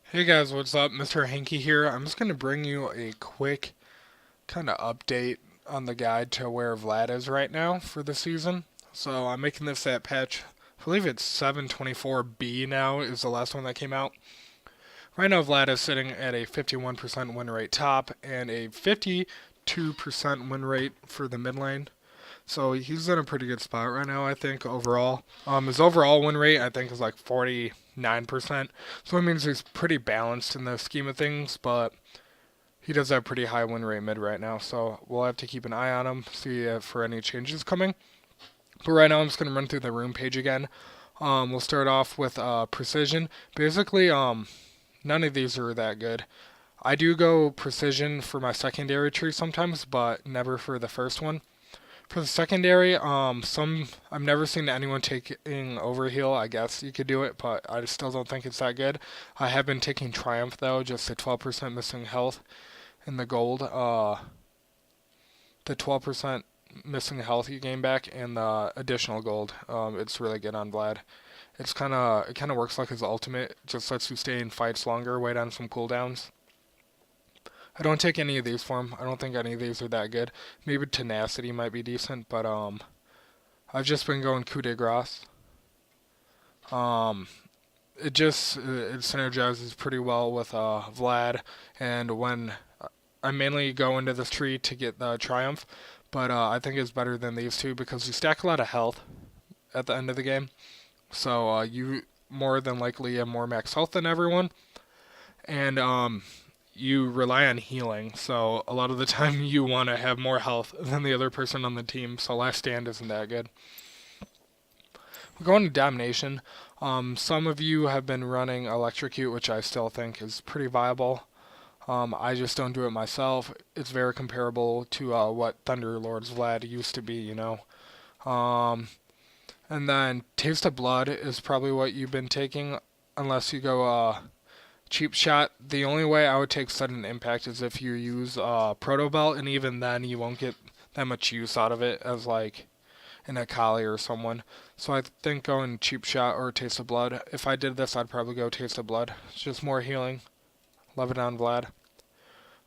Hey guys, what's up? Mr. Hanky here. I'm just going to bring you a quick kind of update on the guide to where Vlad is right now for the season. So I'm making this at patch, I believe it's 724B now is the last one that came out. Right now Vlad is sitting at a 51% win rate top and a 52% win rate for the mid lane. So he's in a pretty good spot right now, I think, overall. His overall win rate, I think, is like 49%. So it means he's pretty balanced in the scheme of things, but he does have pretty high win rate mid right now. So we'll have to keep an eye on him, see if for any changes coming. But right now, I'm just going to run through the rune page again. We'll start off with precision. Basically, none of these are that good. I do go precision for my secondary tree sometimes, but never for the first one. For the secondary, I've never seen anyone taking overheal. I guess you could do it, but I still don't think it's that good. I have been taking Triumph though, just a 12% missing health in the gold. The 12% missing health you gain back and the additional gold. It's really good on Vlad. It kind of works like his ultimate. It just lets you stay in fights longer, wait on some cooldowns. I don't take any of these for him. I don't think any of these are that good. Maybe tenacity might be decent, but I've just been going coup de grace. Um, it synergizes pretty well with Vlad, and when I mainly go into this tree to get the triumph, but I think it's better than these two because you stack a lot of health at the end of the game, so you more than likely have more max health than everyone, and you rely on healing, so a lot of the time you want to have more health than the other person on the team, so last stand isn't that good. We're going to Domination. Some of you have been running Electrocute, which I still think is pretty viable. I just don't do it myself. It's very comparable to what Thunder Lord's Vlad used to be, you know. Um, and then Taste of Blood is probably what you've been taking, unless you go cheap shot. The only way I would take sudden impact is if you use Proto Belt, and even then you won't get that much use out of it as like an Akali or someone. So I think going cheap shot or Taste of Blood. If I did this, I'd probably go Taste of Blood. It's just more healing. Love it on Vlad.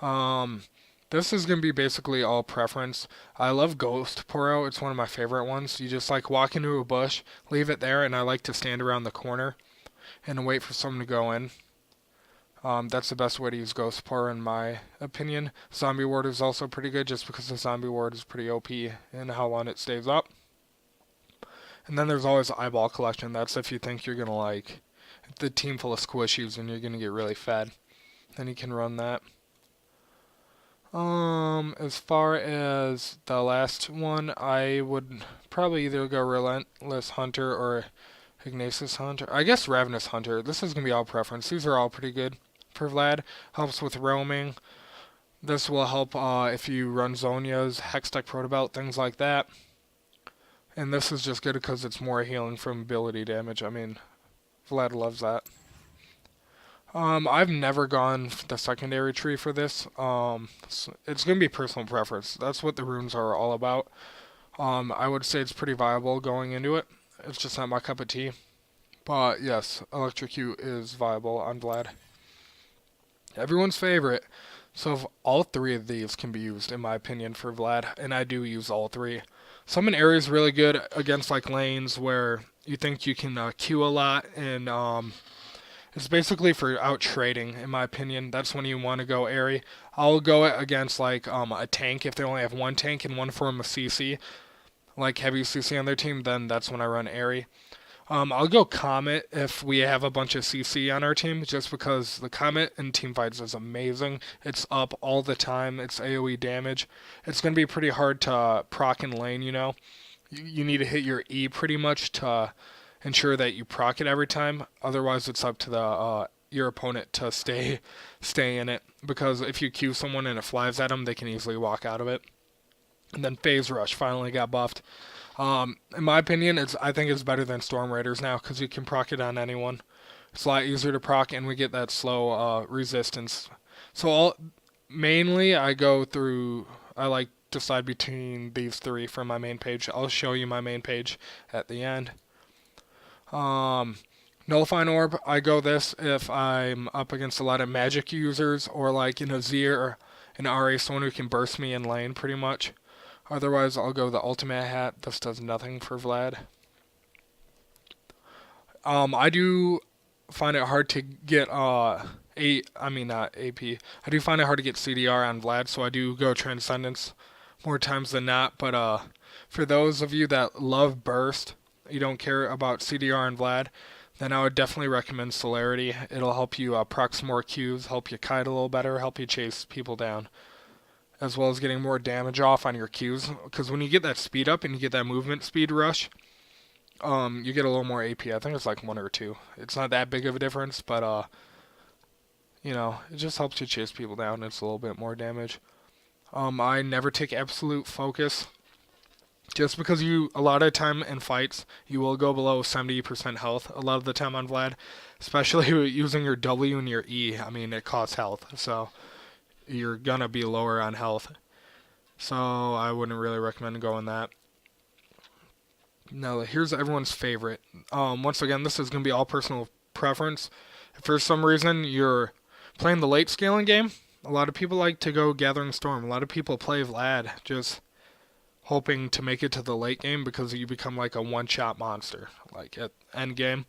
Um, this is gonna be basically all preference. I love Ghost Pour Out. It's one of my favorite ones. You just like walk into a bush, leave it there, and I like to stand around the corner and wait for someone to go in. That's the best way to use Ghost Pour in my opinion. Zombie Ward is also pretty good just because the Zombie Ward is pretty OP and how long it stays up. And then there's always Eyeball Collection. That's if you think you're going to like the team full of squishies and you're going to get really fed. Then you can run that. As far as the last one, I would probably either go Relentless Hunter or Ignacious Hunter. I guess Ravenous Hunter. This is going to be all preference. These are all pretty good for Vlad. Helps with roaming. This will help if you run Zonias, Hextech Protobelt, things like that. And this is just good because it's more healing from ability damage. I mean, Vlad loves that. I've never gone the secondary tree for this. It's going to be personal preference. That's what the runes are all about. I would say it's pretty viable going into it. It's just not my cup of tea. But yes, Electrocute is viable on Vlad. Everyone's favorite. So all three of these can be used, in my opinion, for Vlad, and I do use all three. Summon area is really good against like lanes where you think you can queue a lot, and it's basically for out trading, in my opinion. That's when you want to go airy. I'll go it against like a tank if they only have one tank and one form of CC, like heavy CC on their team. Then that's when I run airy. I'll go Comet if we have a bunch of CC on our team, just because the Comet in team fights is amazing. It's up all the time. It's AoE damage. It's going to be pretty hard to proc in lane, you know. You need to hit your E pretty much to ensure that you proc it every time. Otherwise, it's up to the your opponent to stay in it. Because if you Q someone and it flies at them, they can easily walk out of it. And then Phase Rush finally got buffed. In my opinion, I think it's better than Storm Raiders now because you can proc it on anyone. It's a lot easier to proc, and we get that slow resistance. So mainly I go through. I like decide between these three from my main page. I'll show you my main page at the end. Um, Nullifying Orb, I go this if I'm up against a lot of magic users or like an Azir or an RA, someone who can burst me in lane pretty much. Otherwise, I'll go the Ultimate Hat. This does nothing for Vlad. I do find it hard to get not AP. I do find it hard to get CDR on Vlad, so I do go Transcendence more times than not. But for those of you that love Burst, you don't care about CDR and Vlad, then I would definitely recommend Celerity. It'll help you proc some more Qs, help you kite a little better, help you chase people down, as well as getting more damage off on your Qs. Because when you get that speed up and you get that movement speed rush, you get a little more AP. I think it's like 1 or 2. It's not that big of a difference, but it just helps you chase people down. It's a little bit more damage. I never take absolute focus. Just because a lot of time in fights, you will go below 70% health a lot of the time on Vlad, especially using your W and your E. I mean, it costs health, so you're gonna be lower on health. So I wouldn't really recommend going that. Now, here's everyone's favorite. Once again, this is gonna be all personal preference. If for some reason you're playing the late scaling game, a lot of people like to go Gathering Storm. A lot of people play Vlad just hoping to make it to the late game because you become like a one-shot monster. Like at end game,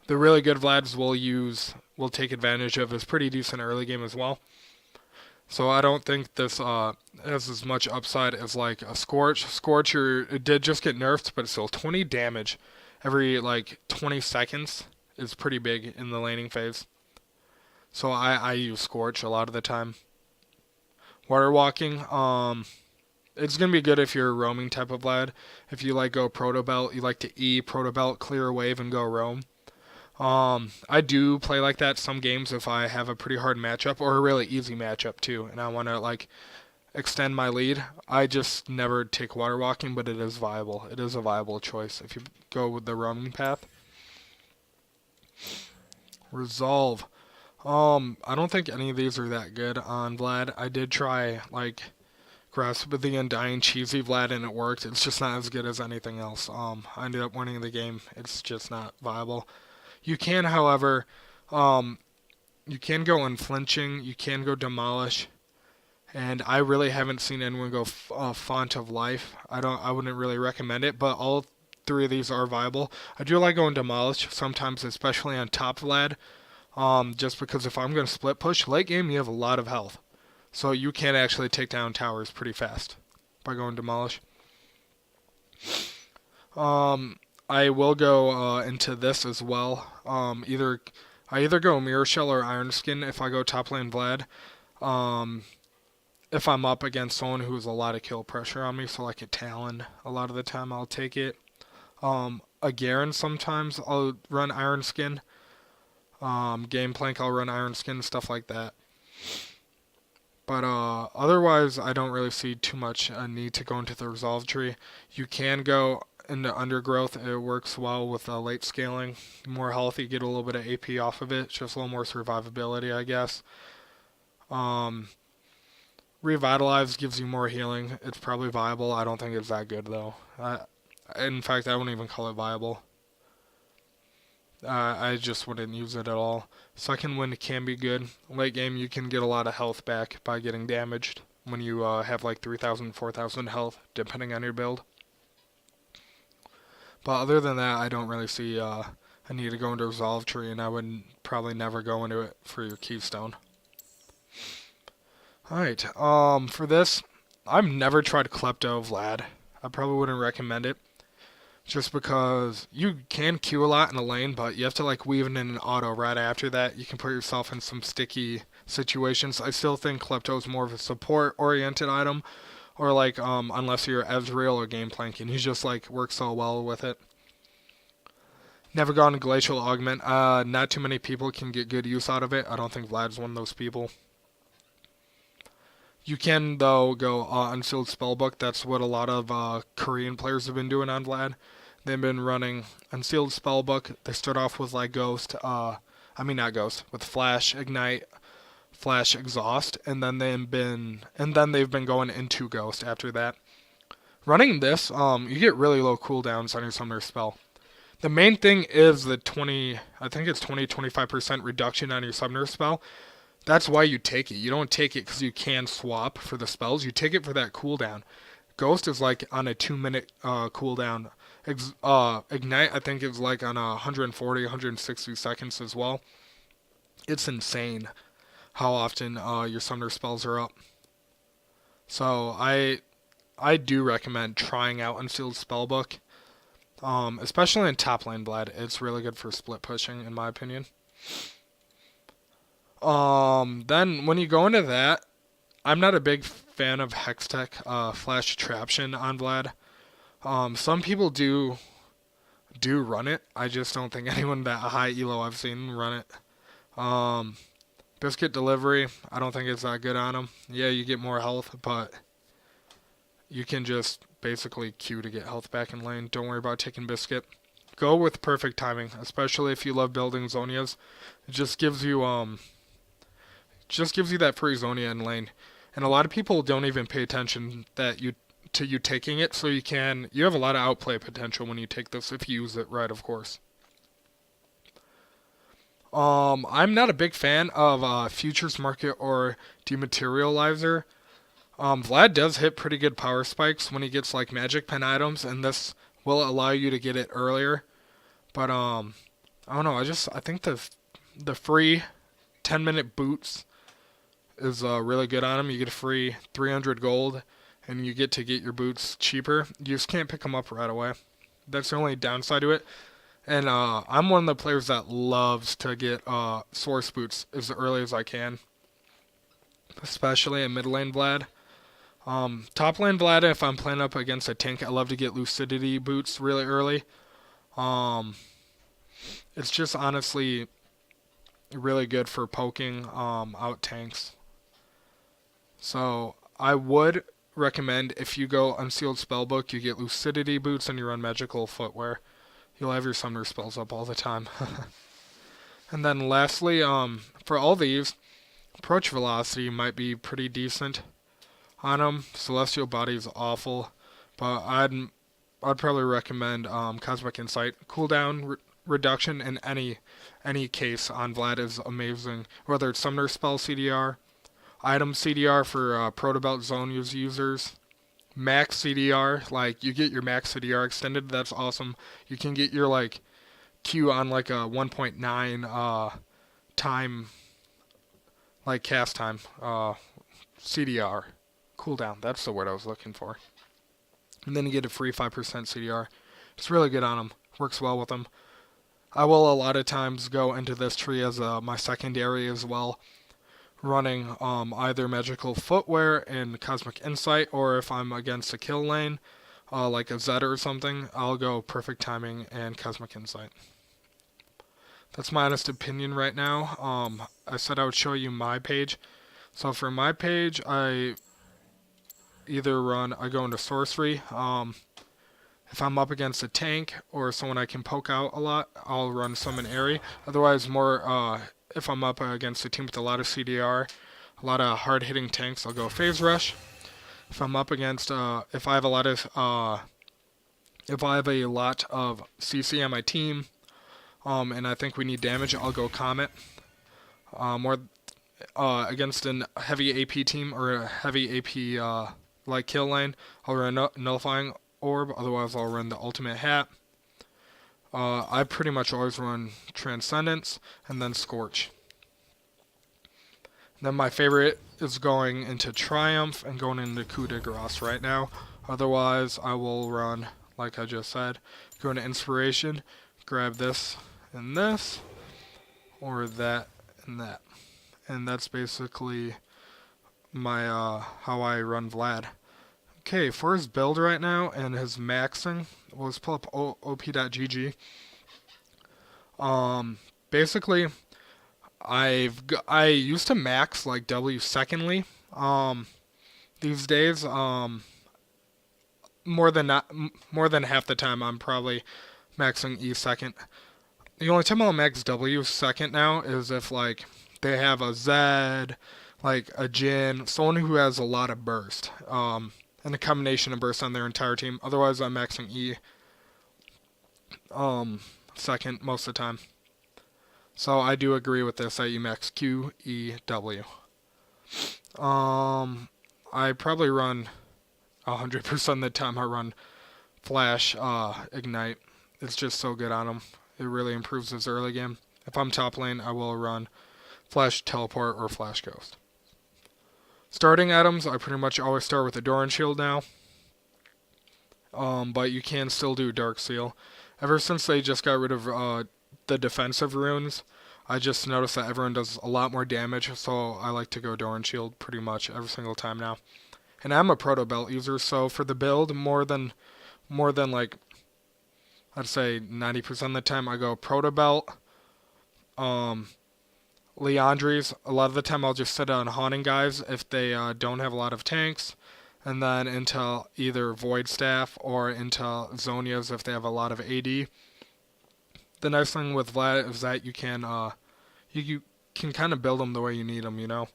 the really good Vlads will take advantage of his pretty decent early game as well. So I don't think this has as much upside as like a Scorch. It did just get nerfed, but it's still 20 damage every like 20 seconds is pretty big in the laning phase. So I use Scorch a lot of the time. Water Walking, it's going to be good if you're a roaming type of Vlad. If you like go Proto Belt, you like to E, Proto Belt, clear a wave, and go roam. I do play like that some games if I have a pretty hard matchup or a really easy matchup too, and I want to like extend my lead. I just never take Water Walking, but it is viable. It is a viable choice if you go with the roaming path. Resolve. I don't think any of these are that good on Vlad. I did try like Grasp of the Undying cheesy Vlad and it worked. It's just not as good as anything else. I ended up winning the game. It's just not viable. You can, however, you can go Unflinching. You can go Demolish. And I really haven't seen anyone go Font of Life. I wouldn't really recommend it, but all 3 of these are viable. I do like going Demolish sometimes, especially on top Vlad. Just because if I'm going to split push, late game you have a lot of health. So you can actually take down towers pretty fast by going Demolish. I will go into this as well. I either go Mirror Shell or Iron Skin if I go top lane Vlad. If I'm up against someone who has a lot of kill pressure on me, so like a Talon, a lot of the time I'll take it. A Garen sometimes I'll run Iron Skin. Gameplank I'll run Iron Skin, stuff like that. But otherwise, I don't really see too much need to go into the Resolve tree. You can go into Undergrowth. It works well with late scaling. More health, you get a little bit of AP off of it. Just a little more survivability, I guess. Revitalize gives you more healing. It's probably viable. I don't think it's that good, though. In fact, I wouldn't even call it viable. I just wouldn't use it at all. Second Wind can be good. Late game, you can get a lot of health back by getting damaged when you have like 3,000, 4,000 health, depending on your build. But other than that, I don't really see a need to go into Resolve Tree, and I would probably never go into it for your Keystone. Alright, for this, I've never tried Klepto Vlad. I probably wouldn't recommend it. Just because you can Q a lot in the lane, but you have to like weave in an auto right after that. You can put yourself in some sticky situations. I still think Klepto is more of a support-oriented item, or like unless you're Ezreal or Gameplank, and he just like works so well with it. Never gone to Glacial Augment. Not too many people can get good use out of it. I don't think Vlad's one of those people. You can, though, go Unsealed Spellbook. That's what a lot of Korean players have been doing on Vlad. They've been running Unsealed Spellbook. They start off with like Ghost. Not Ghost. With Flash Ignite, Flash Exhaust, and then they've been going into Ghost after that. Running this, you get really low cooldowns on your Summoner spell. The main thing is the 20, I think it's 25% reduction on your summoner spell. That's why you take it. You don't take it because you can swap for the spells. You take it for that cooldown. Ghost is like on a 2 minute cooldown. Ignite, I think, is like on 140, 160 seconds as well. It's insane how often your summoner spells are up. So I do recommend trying out Unsealed Spellbook, especially in top lane Vlad. It's really good for split pushing, in my opinion. Then when you go into that, I'm not a big fan of Hextech Flash Attraction on Vlad. Some people do run it. I just don't think anyone that high elo I've seen run it. Biscuit Delivery, I don't think it's that good on him. Yeah, you get more health, but you can just basically Q to get health back in lane. Don't worry about taking Biscuit. Go with Perfect Timing, especially if you love building Zonias. It just gives you that free Zonia in lane. And a lot of people don't even pay attention to you taking it, so you have a lot of outplay potential when you take this if you use it right, of course. I'm not a big fan of Futures Market or Dematerializer. Vlad does hit pretty good power spikes when he gets like Magic Pen items, and this will allow you to get it earlier. But I don't know. I think the free 10-minute boots is really good on him. You get a free 300 gold, and you get to get your boots cheaper. You just can't pick them up right away. That's the only downside to it. And I'm one of the players that loves to get source boots as early as I can, especially in mid lane Vlad. Top lane Vlad, if I'm playing up against a tank, I love to get Lucidity boots really early. It's just honestly really good for poking out tanks. So I would recommend, if you go Unsealed Spellbook, you get Lucidity boots and you run Magical Footwear. You'll have your summoner spells up all the time. And then lastly, for all these, Approach Velocity might be pretty decent on them. Celestial Body is awful, but I'd probably recommend Cosmic Insight. Cooldown reduction in any case on Vlad is amazing. Whether it's Summoner Spell CDR, Item CDR for Protobelt Zone users, Max CDR, like you get your Max CDR extended, that's awesome. You can get your like Q on like a 1.9 time, like cast time, CDR. Cooldown, that's the word I was looking for. And then you get a free 5% CDR. It's really good on them. Works well with them. I will a lot of times go into this tree as my secondary as well, running either Magical Footwear and Cosmic Insight, or if I'm against a kill lane, like a Zed or something, I'll go Perfect Timing and Cosmic Insight. That's my honest opinion right now. I said I would show you my page. So for my page, I go into Sorcery. If I'm up against a tank or someone I can poke out a lot, I'll run Summon Airy. Otherwise, if I'm up against a team with a lot of CDR, a lot of hard-hitting tanks, I'll go Phase Rush. If I'm up against, if I have a lot of CC on my team, and I think we need damage, I'll go Comet. Against a heavy AP team or a heavy AP like kill lane, I'll run Nullifying Orb. Otherwise, I'll run the Ultimate Hat. I pretty much always run Transcendence and then Scorch. Then my favorite is going into Triumph and going into Coup de Grace right now. Otherwise, I will run, like I just said, go into Inspiration, grab this and this, or that and that. And that's basically my how I run Vlad. Okay, for his build right now and his maxing, let's pull up op.gg. Basically, I used to max like W secondly. These days, more than half the time, I'm probably maxing E second. The only time I'll max W second now is if like they have a Zed, like a Jhin, someone who has a lot of burst, and a combination of burst on their entire team. Otherwise, I'm maxing E. second most of the time. So I do agree with this that you max Q, E, W. I probably run 100% of the time I run Flash Ignite. It's just so good on him. It really improves his early game. If I'm top lane, I will run Flash Teleport or Flash Ghost. Starting items, I pretty much always start with the Doran Shield now. But you can still do Dark Seal. Ever since they just got rid of the defensive runes, I just noticed that everyone does a lot more damage, so I like to go Doran Shield pretty much every single time now. And I'm a Proto Belt user, so for the build, more than like, I'd say 90% of the time I go Proto Belt, Leandries. A lot of the time I'll just sit on Haunting Guys if they don't have a lot of tanks, and then into either Void Staff or into Zonias if they have a lot of AD. The nice thing with Vlad is that you can kind of build them the way you need them, you know.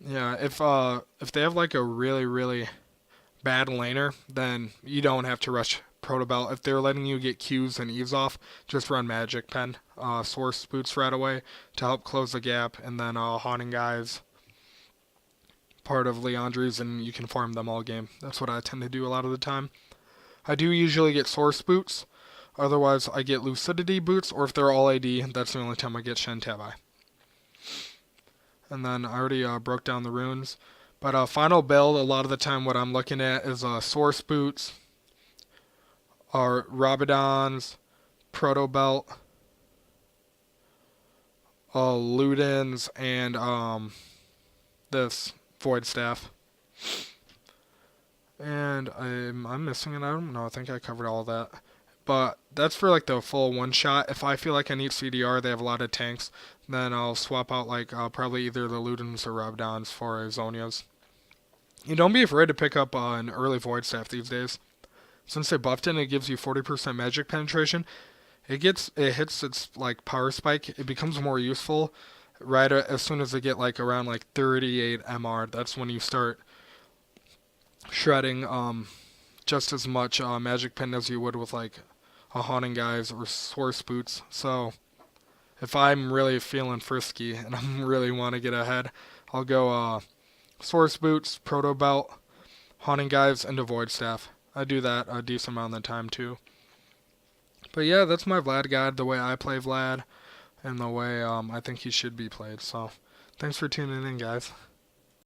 Yeah, if they have like a really bad laner, then you don't have to rush Protobelt. If they're letting you get Qs and Eves off, just run Magic Pen, Source Boots right away to help close the gap, and then Haunting Guys, part of Leandries, and you can farm them all game. That's what I tend to do a lot of the time. I do usually get Source Boots, otherwise I get Lucidity Boots, or if they're all AD, that's the only time I get Shen Tabi. And then I already broke down the runes. But final build, a lot of the time what I'm looking at is Source Boots, or Rabadons, Proto Belt, Ludens, and this Void Staff. And I'm missing an item? No, I think I covered all of that. But that's for like the full one shot. If I feel like I need CDR, they have a lot of tanks, then I'll swap out like probably either the Ludens or Rabadons for Zonias. You don't be afraid to pick up an early Void Staff these days. Since they buffed it and it gives you 40% magic penetration, it hits its like power spike. It becomes more useful right as soon as they get like around like 38 MR. That's when you start shredding just as much magic pen as you would with like a Haunting Guys or Source Boots. So if I'm really feeling frisky and I really want to get ahead, I'll go Source Boots, Proto Belt, Haunting Guys, and Void Staff. I do that a decent amount of the time too. But yeah, that's my Vlad guide, the way I play Vlad, and the way I think he should be played. So thanks for tuning in, guys.